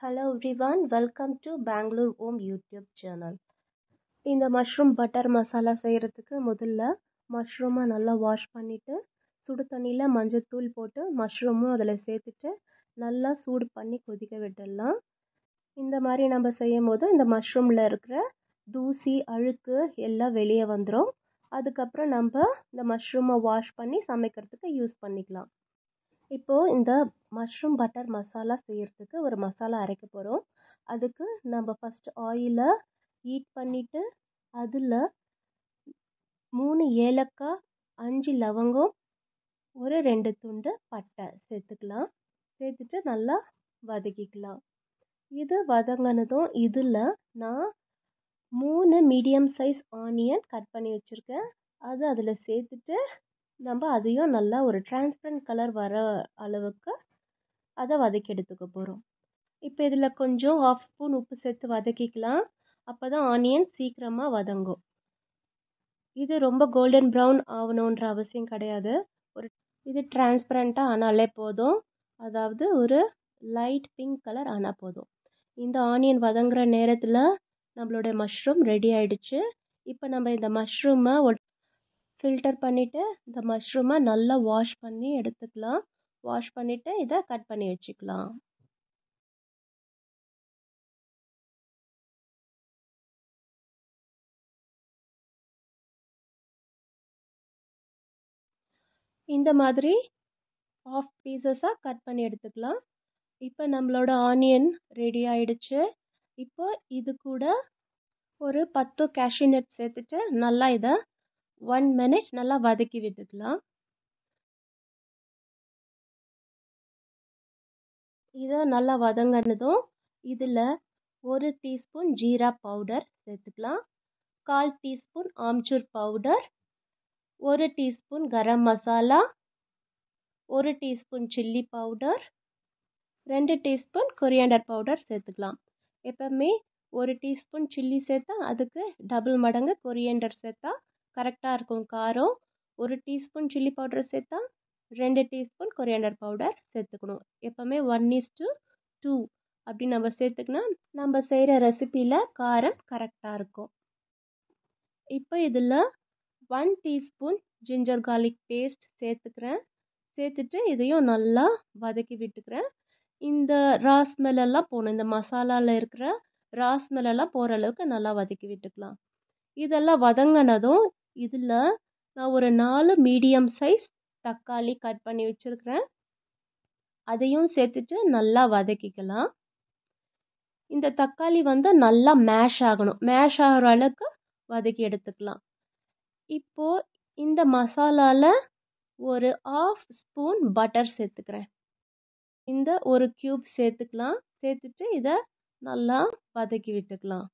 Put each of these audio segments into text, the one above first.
Hello everyone, welcome to Bangalore Home YouTube channel. இந்த mushroom butter masala செய்கிறதுக்கு முதல்ல மஷ்ரூமை நல்லா வாஷ் பண்ணிவிட்டு சுடு தண்ணியில் மஞ்சத்தூள் போட்டு மஷ்ரூமும் அதில் சேர்த்துட்டு நல்லா சூடு பண்ணி கொதிக்க விட்டுடலாம். இந்த மாதிரி நம்ம செய்யும் போது இந்த மஷ்ரூமில் இருக்கிற தூசி அழுக்கு எல்லாம் வெளியே வந்துடும். அதுக்கப்புறம் நம்ம இந்த மஷ்ரூமை வாஷ் பண்ணி சமைக்கிறதுக்கு யூஸ் பண்ணிக்கலாம். இப்போது இந்த மஷ்ரூம் பட்டர் மசாலா செய்கிறதுக்கு ஒரு மசாலா அரைக்க போகிறோம். அதுக்கு நம்ம ஃபஸ்ட்டு ஆயிலை ஹீட் பண்ணிவிட்டு அதில் 3 ஏலக்காய், 5 லவங்கம், ஒரு 2 துண்டு பட்டை சேர்த்துக்கலாம். சேர்த்துட்டு நல்லா வதக்கிக்கலாம். இது வதங்கினதும் இதில் நான் 3 மீடியம் சைஸ் ஆனியன் கட் பண்ணி வச்சுருக்கேன். அது அதில் சேர்த்துட்டு நம்ம அதையும் நல்லா ஒரு டிரான்ஸ்பரண்ட் கலர் வர அளவுக்கு அதை வதக்கி எடுத்துக்க போகிறோம். இப்போ இதில் கொஞ்சம் 1/2 ஸ்பூன் உப்பு சேர்த்து வதக்கிக்கலாம். அப்போ தான் ஆனியன் சீக்கிரமாக வதங்கும். இது ரொம்ப கோல்டன் ப்ரௌன் ஆகணுன்ற அவசியம் கிடையாது. இது டிரான்ஸ்பரண்ட்டாக ஆனாலே போதும். அதாவது ஒரு லைட் பிங்க் கலர் ஆனால் போதும். இந்த ஆனியன் வதங்குற நேரத்தில் நம்மளோட மஷ்ரூம் ரெடி ஆயிடுச்சு. இப்போ நம்ம இந்த மஷ்ரூமை ஃபில்டர் பண்ணிவிட்டு இந்த மஷ்ரூமை நல்லா வாஷ் பண்ணி எடுத்துக்கலாம். வாஷ் பண்ணிவிட்டு இதை கட் பண்ணி வச்சுக்கலாம். இந்த மாதிரி ஆஃப் பீசஸாக கட் பண்ணி எடுத்துக்கலாம். இப்போ நம்மளோட ஆனியன் ரெடி ஆயிடுச்சு. இப்போ இது கூட ஒரு 10 கேஷ்யூ நட் சேர்த்துட்டு நல்லா இதை 1 மினிட் நல்லா வதக்கி விட்டுக்கலாம். இதை நல்லா வதங்கினதும் இதில் 1 டீஸ்பூன் ஜீரா பவுடர் சேர்த்துக்கலாம். 1/4 teaspoon amchur powder, 1 teaspoon garam masala, 1 teaspoon chilli powder, 2 teaspoon coriander powder சேர்த்துக்கலாம். எப்பவுமே 1 டீஸ்பூன் சில்லி சேர்த்தா அதுக்கு டபுள் மடங்கு கொரியாண்டர் சேர்த்தா கரெக்டாக இருக்கும் காரம். 1 டீஸ்பூன் சில்லி பவுடர் சேர்த்தா 2 டீஸ்பூன் கொரியாண்டர் பவுடர் சேர்த்துக்கணும். எப்பவுமே 1:2 அப்படி நம்ம சேர்த்துக்கினா நம்ம செய்கிற ரெசிப்பியில் காரம் கரெக்டாக இருக்கும். இப்போ இதில் 1 டீஸ்பூன் ஜிஞ்சர் கார்லிக் பேஸ்ட் சேர்த்துக்கிறேன். சேர்த்துட்டு இதையும் நல்லா வதக்கி விட்டுக்கிறேன். இந்த ரா ஸ்மெல்லாம் போகணும். இந்த மசாலாவில் இருக்கிற ரா ஸ்மெல்லாம் போகிற அளவுக்கு நல்லா வதக்கி விட்டுக்கலாம். இதெல்லாம் வதங்கினதும் இதில் நான் ஒரு 4 மீடியம் சைஸ் தக்காளி கட் பண்ணி வச்சுருக்கிறேன். அதையும் சேர்த்துட்டு நல்லா வதக்கிக்கலாம். இந்த தக்காளி நல்லா மேஷ் ஆகணும். மேஷ் ஆகிற அளவுக்கு வதக்கி எடுத்துக்கலாம். இப்போது இந்த மசாலாவில் ஒரு 1/2 ஸ்பூன் பட்டர் சேர்த்துக்கிறேன். இந்த ஒரு கியூப் சேர்த்துக்கலாம். சேர்த்துட்டு இதை நல்லா வதக்கி விட்டுக்கலாம்.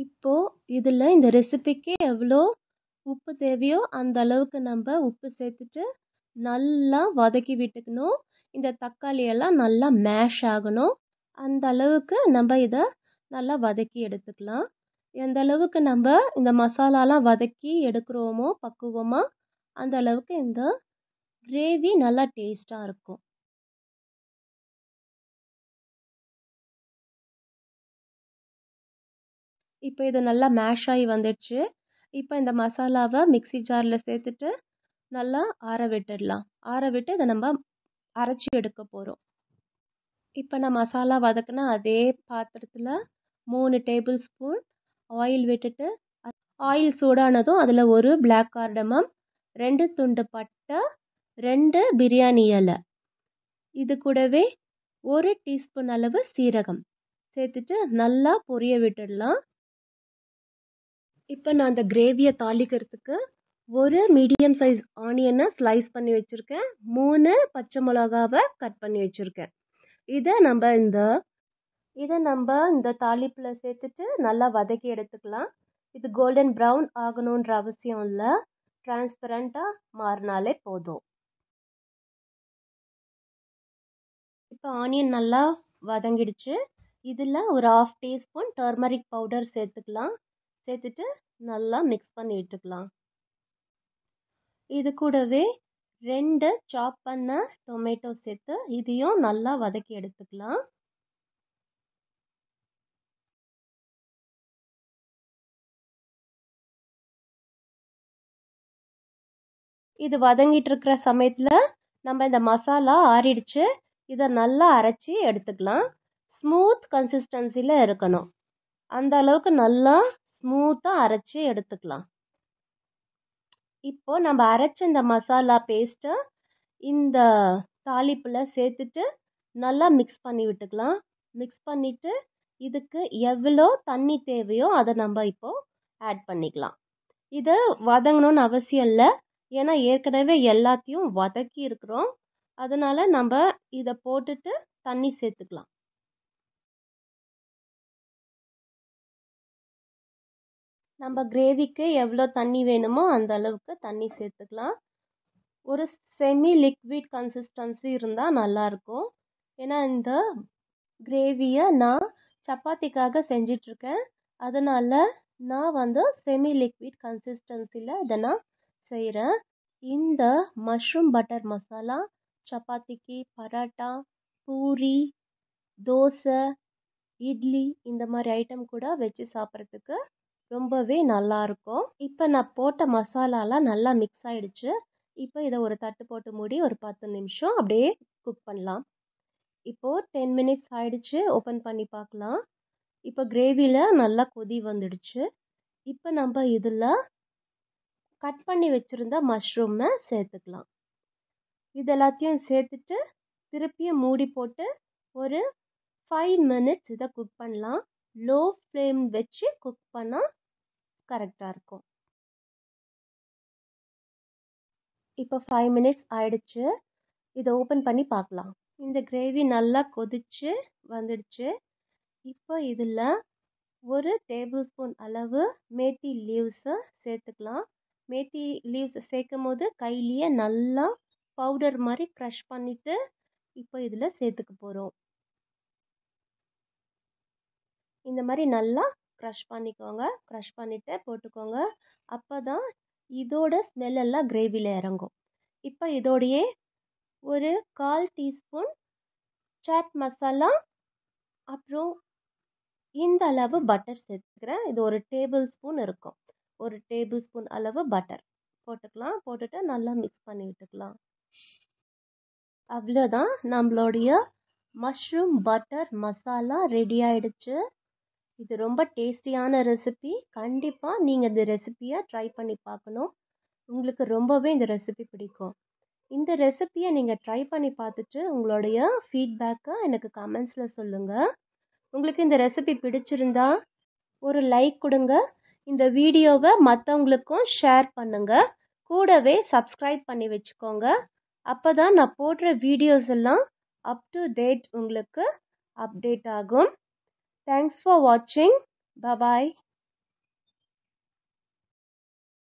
இப்போது இதில் இந்த ரெசிபிக்கு எவ்வளோ உப்பு தேவையோ அந்த அளவுக்கு நம்ம உப்பு சேர்த்துட்டு நல்லா வதக்கி விட்டுக்கணும். இந்த தக்காளியெல்லாம் நல்லா மேஷ் ஆகணும். அந்த அளவுக்கு நம்ம இதை நல்லா வதக்கி எடுத்துக்கலாம். எந்த அளவுக்கு நம்ம இந்த மசாலாலாம் வதக்கி எடுக்கிறோமோ பக்குவமாக அந்த அளவுக்கு இந்த கிரேவி நல்லா டேஸ்ட்டாக இருக்கும். இப்போ இது நல்லா மேஷ் ஆகி வந்துடுச்சு. இப்போ இந்த மசாலாவை மிக்ஸி ஜாரில் சேர்த்துட்டு நல்லா ஆற விட்டுடலாம். ஆற விட்டு இதை நம்ம அரைச்சி எடுக்க போகிறோம். இப்போ நான் மசாலா வதக்கினா அதே பாத்திரத்தில் 3 டேபிள் ஸ்பூன் ஆயில் விட்டுட்டு ஆயில் சூடானதும் அதில் ஒரு பிளாக் கார்டமம், 2 துண்டு பட்டை, 2 பிரியாணி இலை, இது கூடவே 1 டீஸ்பூன் அளவு சீரகம் சேர்த்துட்டு நல்லா பொரிய விட்டுடலாம். இப்போ நான் அந்த கிரேவியை தாளிக்கிறதுக்கு ஒரு மீடியம் சைஸ் ஆனியனை ஸ்லைஸ் பண்ணி வச்சுருக்கேன். 3 பச்சை மிளகாவை கட் பண்ணி வச்சுருக்கேன். இதை நம்ம இந்த தாளிப்பில் சேர்த்துட்டு நல்லா வதக்கி எடுத்துக்கலாம். இது கோல்டன் ப்ரௌன் ஆகணுன்ற அவசியம் இல்லை. டிரான்ஸ்பரண்ட்டாக மாறினாலே போதும். இப்போ ஆனியன் நல்லா வதங்கிடுச்சு. இதில் ஒரு 1/2 டீஸ்பூன் டர்மரிக் பவுடர் சேர்த்துக்கலாம். சேர்த்துட்டு நல்லா மிக்ஸ் பண்ணி விட்டுக்கலாம். இது கூடவே 2 சாப் பண்ண டொமேட்டோ சேர்த்து இதையும் நல்லா வதக்கி எடுத்துக்கலாம். இது வதங்கிட்டு இருக்கிற சமயத்துல நம்ம இந்த மசாலா ஆறிடுச்சு, இதை நல்லா அரைச்சி எடுத்துக்கலாம். ஸ்மூத் கன்சிஸ்டன்சில இருக்கணும், அந்த அளவுக்கு நல்லா ஸ்மூத்தா அரைச்சி எடுத்துக்கலாம். இப்போ நம்ம அரைச்ச இந்த மசாலா பேஸ்ட்டை இந்த தாளிப்புல சேர்த்துட்டு நல்லா மிக்ஸ் பண்ணி விட்டுக்கலாம். மிக்ஸ் பண்ணிட்டு இதுக்கு எவ்வளோ தண்ணி தேவையோ அதை நம்ம இப்போ ஆட் பண்ணிக்கலாம். இதை வதங்கணும்னு அவசியம் இல்லை, ஏன்னா ஏற்கனவே எல்லாத்தையும் வதக்கி இருக்கிறோம். அதனால நம்ம இதை போட்டுட்டு தண்ணி சேர்த்துக்கலாம். நம்ம கிரேவிக்கு எவ்வளோ தண்ணி வேணுமோ அந்த அளவுக்கு தண்ணி சேர்த்துக்கலாம். ஒரு செமி லிக்விட் கன்சிஸ்டன்சி இருந்தால் நல்லாயிருக்கும். ஏன்னா இந்த கிரேவியை நான் சப்பாத்திக்காக செஞ்சிட்ருக்கேன், அதனால நான் செமி லிக்விட் கன்சிஸ்டன்சியில் இதை நான் செய்கிறேன். இந்த மஷ்ரூம் பட்டர் மசாலா சப்பாத்திக்கு, பரோட்டா, பூரி, தோசை, இட்லி இந்த மாதிரி ஐட்டம் கூட வச்சு சாப்பிட்றதுக்கு ரொம்பவே நல்லாயிருக்கும். இப்போ நான் போட்ட மசாலாலாம் நல்லா மிக்ஸ் ஆகிடுச்சு. இப்போ இதை ஒரு தட்டு போட்டு மூடி ஒரு 10 நிமிஷம் அப்படியே குக் பண்ணலாம். இப்போது 10 மினிட்ஸ் ஆகிடுச்சு, ஓப்பன் பண்ணி பார்க்கலாம். இப்போ கிரேவியில் நல்லா கொதி வந்துடுச்சு. இப்போ நம்ம இதில் கட் பண்ணி வச்சுருந்த மஷ்ரூமை சேர்த்துக்கலாம். இது எல்லாத்தையும் சேர்த்துட்டு திருப்பியும் மூடி போட்டு ஒரு 5 மினிட்ஸ் இதை குக் பண்ணலாம். லோ ஃப்ளேம் வச்சு குக் பண்ணால் கரெக்டாக இருக்கும். இப்போ 5 மினிட்ஸ் ஆயிடுச்சு, இதை ஓப்பன் பண்ணி பார்க்கலாம். இந்த கிரேவி நல்லா கொதிச்சு வந்துடுச்சு. இப்போ இதில் ஒரு டேபிள் ஸ்பூன் அளவு மேத்தி லீவ்ஸை சேர்த்துக்கலாம். மேத்தி லீவ்ஸ் சேர்க்கும் போது கையிலேயே நல்லா பவுடர் மாதிரி க்ரஷ் பண்ணிவிட்டு இப்போ இதில் சேர்த்துக்க போகிறோம். இந்த மாதிரி நல்லா க்ரஷ் பண்ணிக்கோங்க, க்ரஷ் பண்ணிவிட்டு போட்டுக்கோங்க. அப்போ தான் இதோட ஸ்மெல் எல்லாம் கிரேவியில் இறங்கும். இப்போ இதோடையே ஒரு 1/4 டீஸ்பூன் சாட் மசாலா, அப்புறம் இந்த அளவு பட்டர் சேர்த்துக்கிறேன். இது ஒரு டேபிள் ஸ்பூன் இருக்கும். ஒரு டேபிள் ஸ்பூன் அளவு பட்டர் போட்டுக்கலாம். போட்டுட்டு நல்லா மிக்ஸ் பண்ணி விட்டுக்கலாம். அவ்வளோதான், நம்மளுடைய மஷ்ரூம் பட்டர் மசாலா ரெடி ஆயிடுச்சு. இது ரொம்ப டேஸ்டியான ரெசிபி. கண்டிப்பாக நீங்கள் இந்த ரெசிபியை ட்ரை பண்ணி பார்க்கணும். உங்களுக்கு ரொம்பவே இந்த ரெசிபி பிடிக்கும். இந்த ரெசிபியை நீங்கள் ட்ரை பண்ணி பார்த்துட்டு உங்களுடைய ஃபீட்பேக்கை எனக்கு கமெண்ட்ஸில் சொல்லுங்கள். உங்களுக்கு இந்த ரெசிபி பிடிச்சிருந்தா ஒரு லைக் கொடுங்க. இந்த வீடியோவை மற்றவங்களுக்கும் ஷேர் பண்ணுங்கள். கூடவே சப்ஸ்கிரைப் பண்ணி வச்சுக்கோங்க. அப்போ தான் நான் போடுற வீடியோஸ் எல்லாம் அப் டு டேட் உங்களுக்கு அப்டேட் ஆகும். தேங்க்ஸ் ஃபார் வாட்சிங். பபாய்.